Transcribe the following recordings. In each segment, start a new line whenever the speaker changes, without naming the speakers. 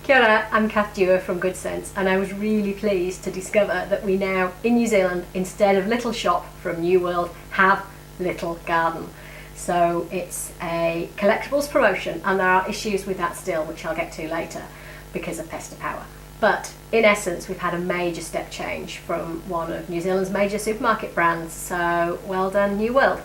Kia ora, I'm Kath Dewar from Goodsense, and I was really pleased to discover that we now, in New Zealand, instead of Little Shop from New World, have Little Garden. So it's a collectibles promotion, and there are issues with that still, which I'll get to later, because of Pesta Power. But in essence, we've had a major step change from one of New Zealand's major supermarket brands, so well done New World.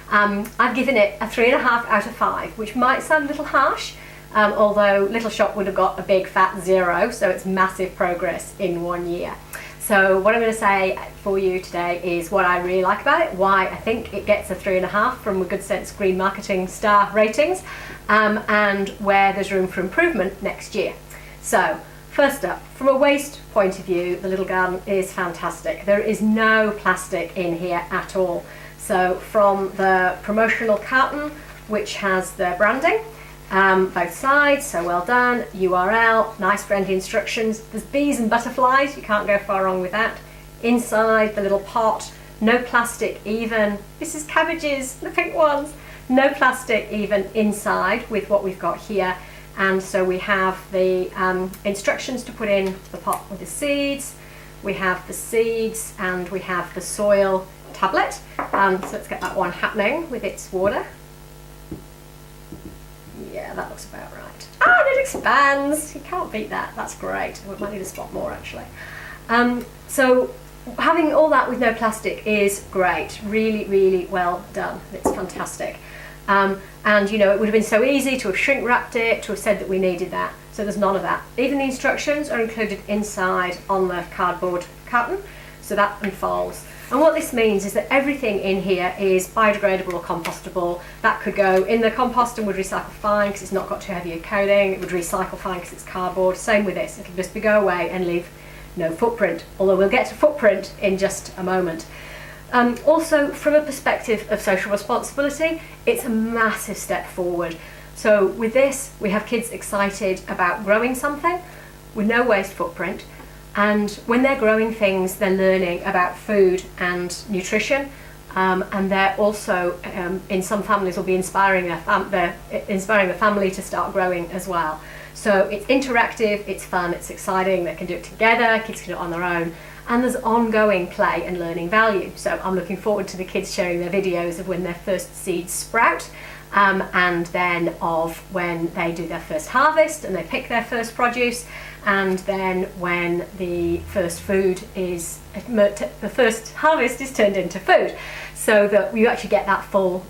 I've given it a 3.5 out of 5, which might sound a little harsh, although Little Shop would have got a big fat 0, so it's massive progress in 1 year. So what I'm going to say for you today is what I really like about it, why I think it gets a 3.5 from a Goodsense Green Marketing Star ratings, and where there's room for improvement next year. So first up, from a waste point of view, the Little Garden is fantastic. There is no plastic in here at all. So from the promotional carton, which has the branding, both sides, so well done, URL, nice friendly instructions. There's bees and butterflies, you can't go far wrong with that. Inside the little pot, no plastic even. This is cabbages, the pink ones. No plastic even inside with what we've got here. And so we have the instructions to put in the pot with the seeds. We have the seeds and we have the soil tablet. So let's get that one happening with its water. Yeah, that looks about right. Ah, and it expands. You can't beat that. That's great. We might need a spot more actually. So having all that with no plastic is great. Really, really well done. It's fantastic. And you know, it would have been so easy to have shrink wrapped it, to have said that we needed that. So there's none of that. Even the instructions are included inside on the cardboard carton, so that unfolds. And what this means is that everything in here is biodegradable or compostable. That could go in the compost and would recycle fine because it's not got too heavy a coating. It would recycle fine because it's cardboard. Same with this. It'll just go away and leave no footprint, although we'll get to footprint in just a moment. Also, from a perspective of social responsibility, it's a massive step forward. So with this, we have kids excited about growing something with no waste footprint. And when they're growing things, they're learning about food and nutrition, and they're also, in some families, will be inspiring the family to start growing as well. So it's interactive, it's fun, it's exciting. They can do it together, kids can do it on their own, and there's ongoing play and learning value. So I'm looking forward to the kids sharing their videos of when their first seeds sprout, and then of when they do their first harvest and they pick their first produce, and then when the first harvest is turned into food, so that you actually get that full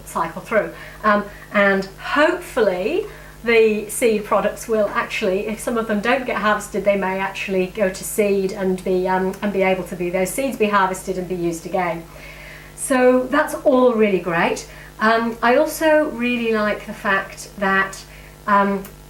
cycle through. And hopefully the seed products will actually, if some of them don't get harvested, they may actually go to seed and be able to be those seeds be harvested and be used again. So that's all really great. I also really like the fact that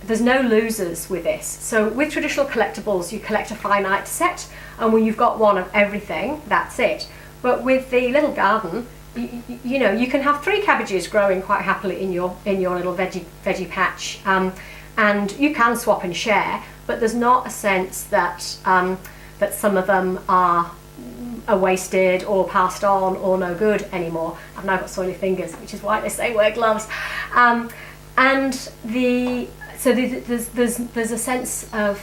there's no losers with this. So with traditional collectibles, you collect a finite set, and when you've got one of everything, that's it. But with the Little Garden, you know, you can have 3 cabbages growing quite happily in your little veggie patch, and you can swap and share. But there's not a sense that that some of them are wasted or passed on or no good anymore. I've now got soily fingers, which is why they say wear gloves. So there's a sense of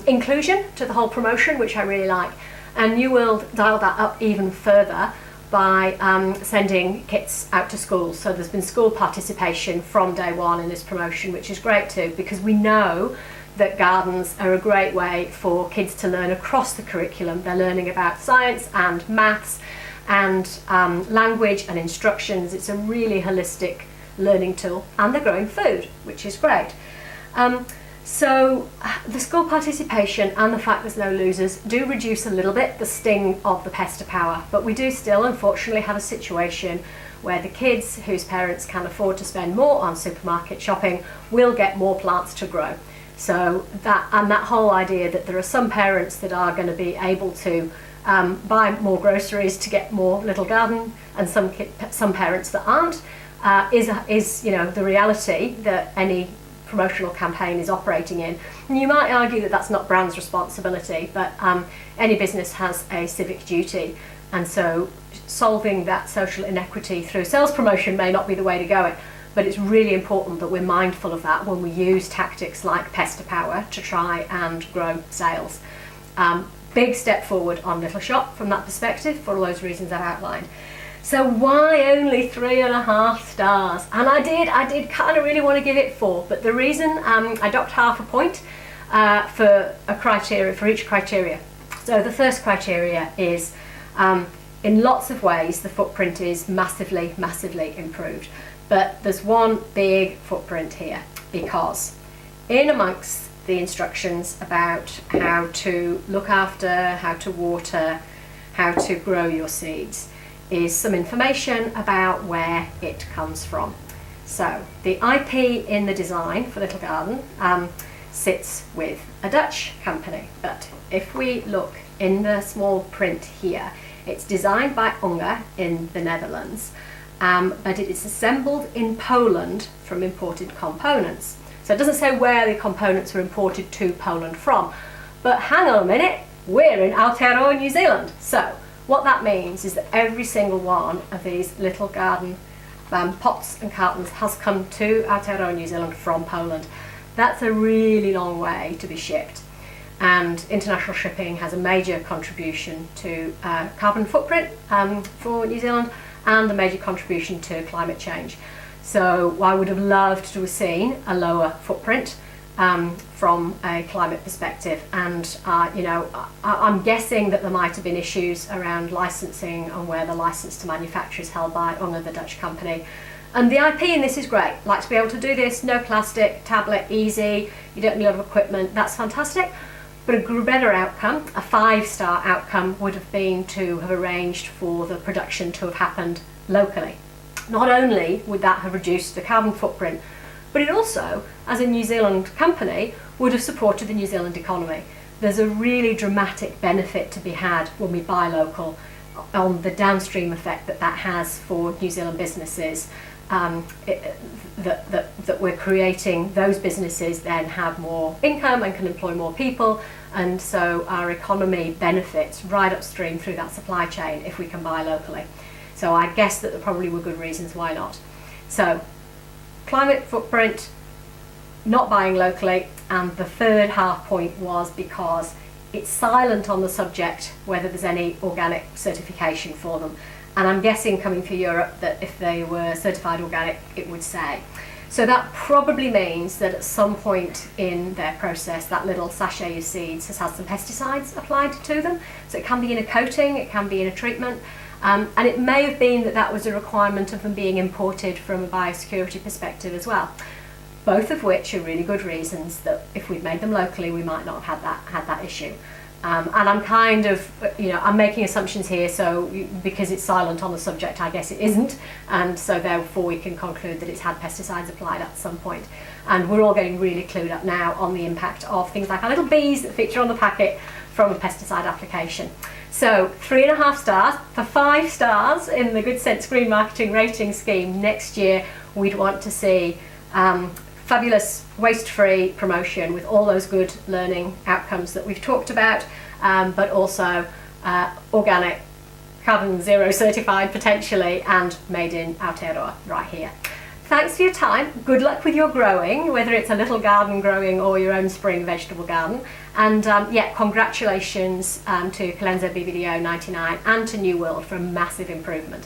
inclusion to the whole promotion, which I really like. And New World dialed that up even further by sending kits out to schools. So there's been school participation from day one in this promotion, which is great too, because we know that gardens are a great way for kids to learn across the curriculum. They're learning about science and maths and language and instructions. It's a really holistic learning tool, and they're growing food, which is great. So the school participation and the fact there's no losers do reduce a little bit the sting of the Pesta Power, but we do still unfortunately have a situation where the kids whose parents can afford to spend more on supermarket shopping will get more plants to grow. So that whole idea that there are some parents that are going to be able to buy more groceries to get more Little Garden, and some parents that aren't, is you know, the reality that any promotional campaign is operating in. And you might argue that that's not brand's responsibility, but any business has a civic duty, and so solving that social inequity through sales promotion may not be the way to go it. but it's really important that we're mindful of that when we use tactics like pest to power to try and grow sales. Big step forward on Little Shop from that perspective for all those reasons I've outlined. So why only 3.5 stars? And I did kind of really want to give it 4, but the reason I docked half a point for a criteria, for each criteria. So the first criteria is, in lots of ways, the footprint is massively improved. But there's one big footprint here, because in amongst the instructions about how to look after, how to water, how to grow your seeds, is some information about where it comes from. So the IP in the design for Little Garden sits with a Dutch company, but if we look in the small print here, it's designed by Unger in the Netherlands, but it is assembled in Poland from imported components. So it doesn't say where the components were imported to Poland from, but hang on a minute, we're in Aotearoa, New Zealand. So what that means is that every single one of these Little Garden pots and cartons has come to Aotearoa, New Zealand from Poland. That's a really long way to be shipped, and international shipping has a major contribution to carbon footprint for New Zealand, and a major contribution to climate change. So I would have loved to have seen a lower footprint from a climate perspective, and I'm guessing that there might have been issues around licensing and where the license to manufacture is held by Unger, the Dutch company. And the IP in this is great. Like to be able to do this, no plastic, tablet, easy, you don't need a lot of equipment, that's fantastic. But a better outcome, a 5-star outcome, would have been to have arranged for the production to have happened locally. Not only would that have reduced the carbon footprint, but it also, as a New Zealand company, would have supported the New Zealand economy. There's a really dramatic benefit to be had when we buy local on the downstream effect that has for New Zealand businesses. That we're creating, those businesses then have more income and can employ more people, and so our economy benefits right upstream through that supply chain if we can buy locally. So I guess that there probably were good reasons why not. So climate footprint, not buying locally, and the third half point was because it's silent on the subject whether there's any organic certification for them. And I'm guessing, coming for Europe, that if they were certified organic, it would say. So that probably means that at some point in their process, that little sachet of seeds has had some pesticides applied to them. So it can be in a coating, it can be in a treatment. And it may have been that was a requirement of them being imported from a biosecurity perspective as well. Both of which are really good reasons that if we'd made them locally, we might not have had that issue. And I'm kind of, I'm making assumptions here, so because it's silent on the subject, I guess it isn't, and so therefore we can conclude that it's had pesticides applied at some point. And we're all getting really clued up now on the impact of things like our little bees that feature on the packet from a pesticide application. So 3.5 stars. For 5 stars in the Goodsense Green Marketing Rating Scheme next year, we'd want to see fabulous waste-free promotion with all those good learning outcomes that we've talked about, but also organic, carbon zero certified potentially, and made in Aotearoa right here. Thanks for your time. Good luck with your growing, whether it's a little garden growing or your own spring vegetable garden. And congratulations to Calenzo BBDO 99 and to New World for a massive improvement.